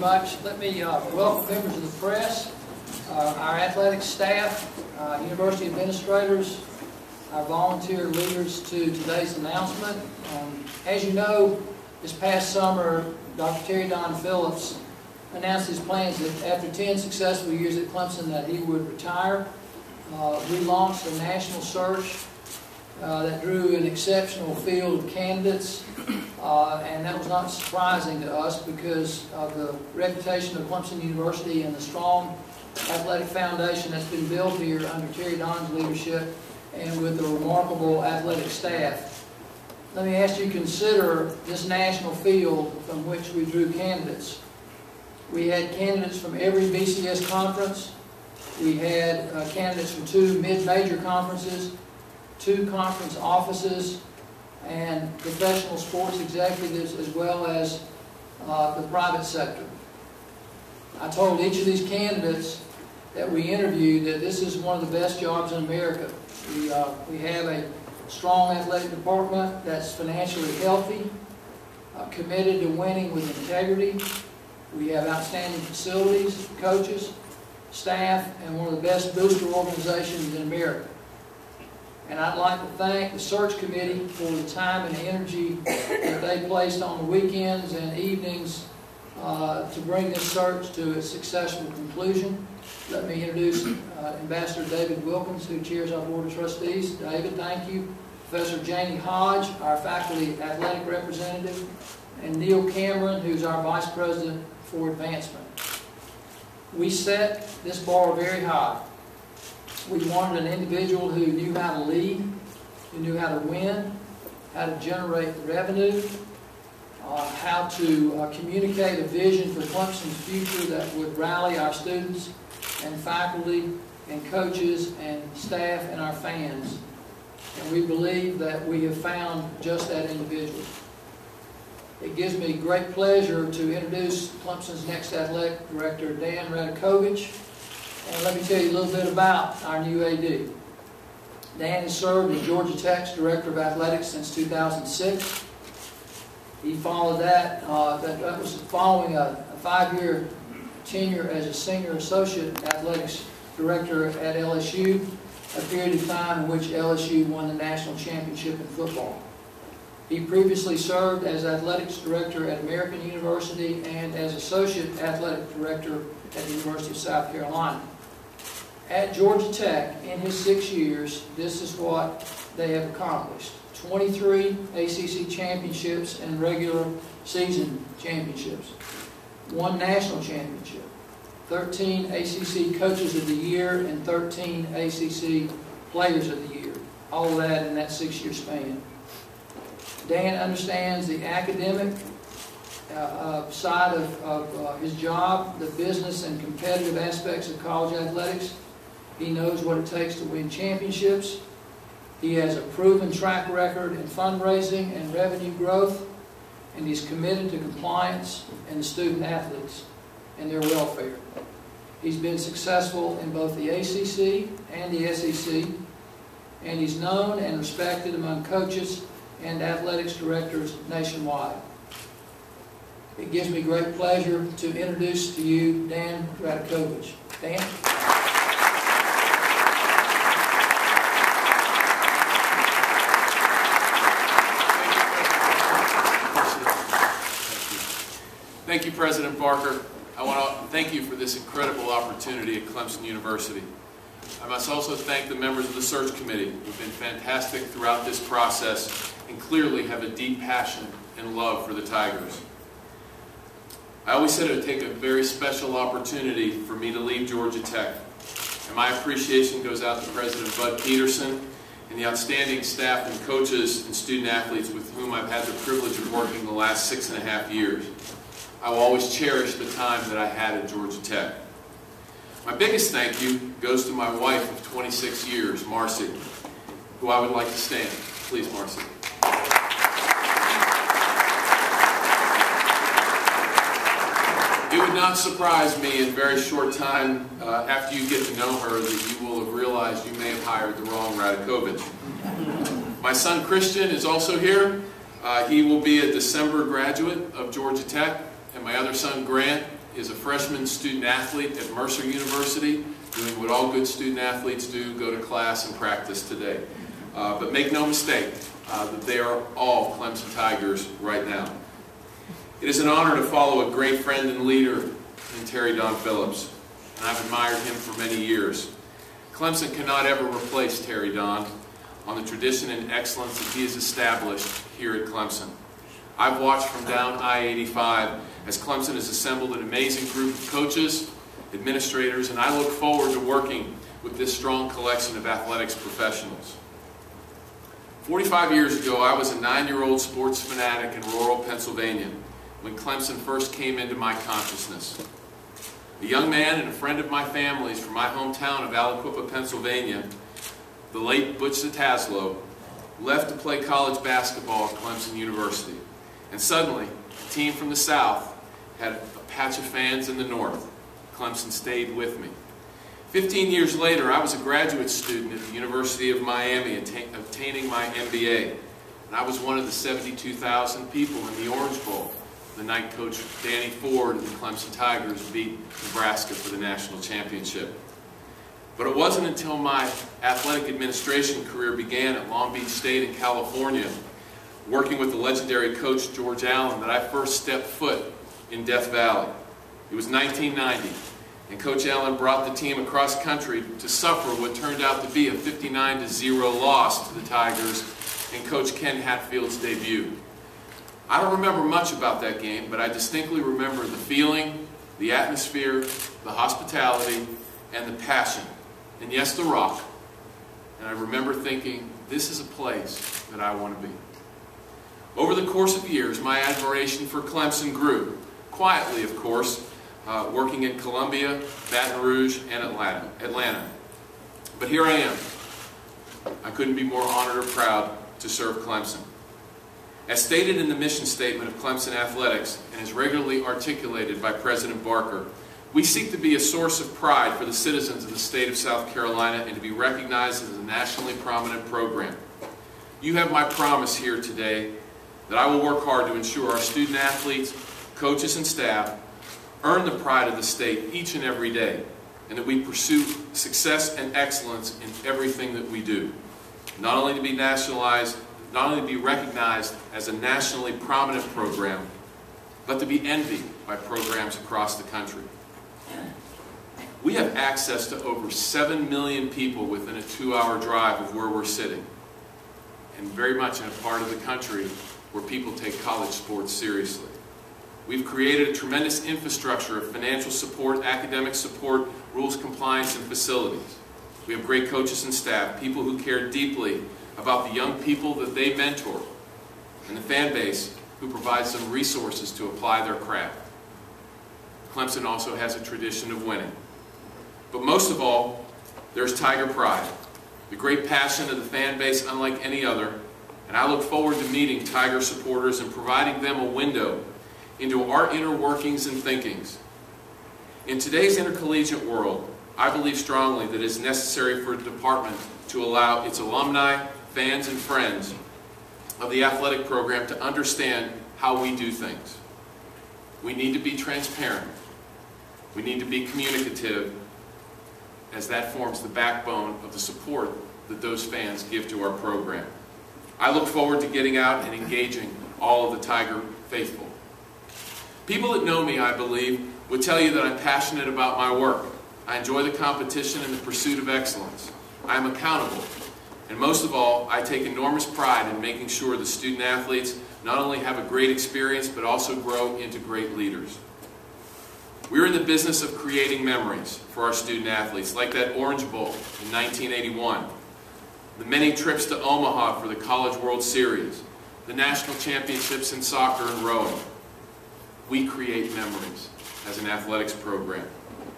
much. Let me welcome members of the press, our athletic staff, university administrators, our volunteer leaders to today's announcement. As you know, this past summer, Dr. Terry Don Phillips announced his plans that after 10 successful years at Clemson that he would retire. We launched a national search that drew an exceptional field of candidates, and that was not surprising to us because of the reputation of Clemson University and the strong athletic foundation that's been built here under Terry Don's leadership and with a remarkable athletic staff. Let me ask you to consider this national field from which we drew candidates. We had candidates from every BCS conference. We had candidates from 2 mid-major conferences, 2 conference offices, and professional sports executives, as well as the private sector. I told each of these candidates that we interviewed that this is one of the best jobs in America. We have a strong athletic department that's financially healthy, committed to winning with integrity. We have outstanding facilities, coaches, staff, and one of the best booster organizations in America. And I'd like to thank the search committee for the time and energy that they placed on the weekends and evenings to bring this search to a successful conclusion. Let me introduce Ambassador David Wilkins, who chairs our Board of Trustees. David, thank you. Professor Janie Hodge, our faculty athletic representative, and Neil Cameron, who's our Vice President for Advancement. We set this bar very high. We wanted an individual who knew how to lead, who knew how to win, how to generate revenue, how to communicate a vision for Clemson's future that would rally our students and faculty and coaches and staff and our fans. And we believe that we have found just that individual. It gives me great pleasure to introduce Clemson's next athletic director, Dan Radakovich. And let me tell you a little bit about our new AD. Dan has served as Georgia Tech's Director of Athletics since 2006. He followed that was following a 5-year tenure as a Senior Associate Athletics Director at LSU, a period of time in which LSU won the national championship in football. He previously served as Athletics Director at American University and as Associate Athletic Director at the University of South Carolina. At Georgia Tech, in his 6 years, this is what they have accomplished. 23 ACC championships and regular season championships. 1 national championship. 13 ACC Coaches of the Year and 13 ACC Players of the Year. All of that in that 6-year span. Dan understands the academic side of his job, the business and competitive aspects of college athletics. He knows what it takes to win championships. He has a proven track record in fundraising and revenue growth, and he's committed to compliance and the student athletes and their welfare. He's been successful in both the ACC and the SEC, and he's known and respected among coaches and athletics directors nationwide. It gives me great pleasure to introduce to you Dan Radakovich. Dan? Thank you, President Barker. I want to thank you for this incredible opportunity at Clemson University. I must also thank the members of the search committee who have been fantastic throughout this process and clearly have a deep passion and love for the Tigers. I always said it would take a very special opportunity for me to leave Georgia Tech, and my appreciation goes out to President Bud Peterson and the outstanding staff and coaches and student athletes with whom I've had the privilege of working the last 6.5 years. I will always cherish the time that I had at Georgia Tech. My biggest thank you goes to my wife of 26 years, Marcy, who I would like to stand. Please, Marcy. It would not surprise me in a very short time after you get to know her that you will have realized you may have hired the wrong Radakovich. My son Christian is also here. He will be a December graduate of Georgia Tech. And my other son, Grant, is a freshman student athlete at Mercer University, doing what all good student athletes do, go to class and practice today. But make no mistake that they are all Clemson Tigers right now. It is an honor to follow a great friend and leader in Terry Don Phillips, and I've admired him for many years. Clemson cannot ever replace Terry Don on the tradition and excellence that he has established here at Clemson. I've watched from down I-85 as Clemson has assembled an amazing group of coaches, administrators, and I look forward to working with this strong collection of athletics professionals. 45 years ago, I was a 9-year-old sports fanatic in rural Pennsylvania when Clemson first came into my consciousness. A young man and a friend of my family's from my hometown of Aliquippa, Pennsylvania, the late Butch Zataslo, left to play college basketball at Clemson University. And suddenly, a team from the South had a patch of fans in the North. Clemson stayed with me. 15 years later, I was a graduate student at the University of Miami, obtaining my MBA. And I was one of the 72,000 people in the Orange Bowl the night Coach Danny Ford and the Clemson Tigers beat Nebraska for the national championship. But it wasn't until my athletic administration career began at Long Beach State in California, working with the legendary coach George Allen, that I first stepped foot in Death Valley. It was 1990, and Coach Allen brought the team across country to suffer what turned out to be a 59-0 loss to the Tigers in Coach Ken Hatfield's debut. I don't remember much about that game, but I distinctly remember the feeling, the atmosphere, the hospitality, and the passion. And yes, the rock. And I remember thinking, this is a place that I want to be. Over the course of years, my admiration for Clemson grew. Quietly, of course, working in Columbia, Baton Rouge, and Atlanta. But here I am. I couldn't be more honored or proud to serve Clemson. As stated in the mission statement of Clemson Athletics, and as regularly articulated by President Barker, we seek to be a source of pride for the citizens of the state of South Carolina and to be recognized as a nationally prominent program. You have my promise here today that I will work hard to ensure our student athletes, coaches, and staff earn the pride of the state each and every day, and that we pursue success and excellence in everything that we do. Not only to be recognized as a nationally prominent program, but to be envied by programs across the country. We have access to over 7 million people within a 2-hour drive of where we're sitting, and very much in a part of the country where people take college sports seriously. We've created a tremendous infrastructure of financial support, academic support, rules compliance, and facilities. We have great coaches and staff, people who care deeply about the young people that they mentor, and the fan base who provides them resources to apply their craft. Clemson also has a tradition of winning. But most of all, there's Tiger pride, the great passion of the fan base unlike any other, and I look forward to meeting Tiger supporters and providing them a window into our inner workings and thinkings. In today's intercollegiate world, I believe strongly that it is necessary for a department to allow its alumni, fans, and friends of the athletic program to understand how we do things. We need to be transparent. We need to be communicative, as that forms the backbone of the support that those fans give to our program. I look forward to getting out and engaging all of the Tiger faithful. People that know me, I believe, would tell you that I'm passionate about my work. I enjoy the competition and the pursuit of excellence. I am accountable. And most of all, I take enormous pride in making sure the student athletes not only have a great experience, but also grow into great leaders. We're in the business of creating memories for our student athletes, like that Orange Bowl in 1981, the many trips to Omaha for the College World Series, the national championships in soccer and rowing. We create memories as an athletics program.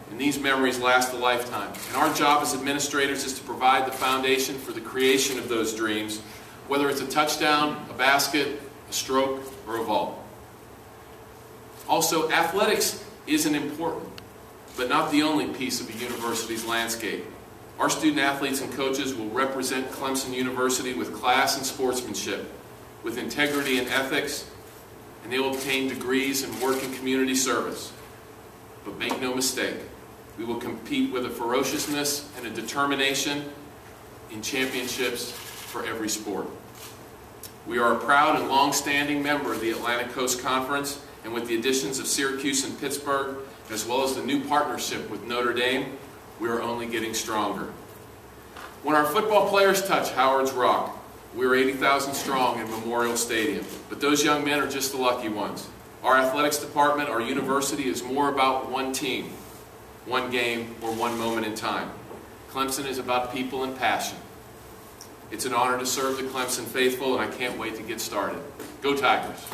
And these memories last a lifetime. And our job as administrators is to provide the foundation for the creation of those dreams, whether it's a touchdown, a basket, a stroke, or a vault. Also, athletics is an important, but not the only piece of a university's landscape. Our student athletes and coaches will represent Clemson University with class and sportsmanship, with integrity and ethics, and they will obtain degrees in work and community service. Make no mistake, we will compete with a ferociousness and a determination in championships for every sport. We are a proud and long-standing member of the Atlantic Coast Conference, and with the additions of Syracuse and Pittsburgh, as well as the new partnership with Notre Dame, we are only getting stronger. When our football players touch Howard's Rock, we are 80,000 strong in Memorial Stadium, but those young men are just the lucky ones. Our athletics department, our university, is more about one team, one game, or one moment in time. Clemson is about people and passion. It's an honor to serve the Clemson faithful, and I can't wait to get started. Go Tigers!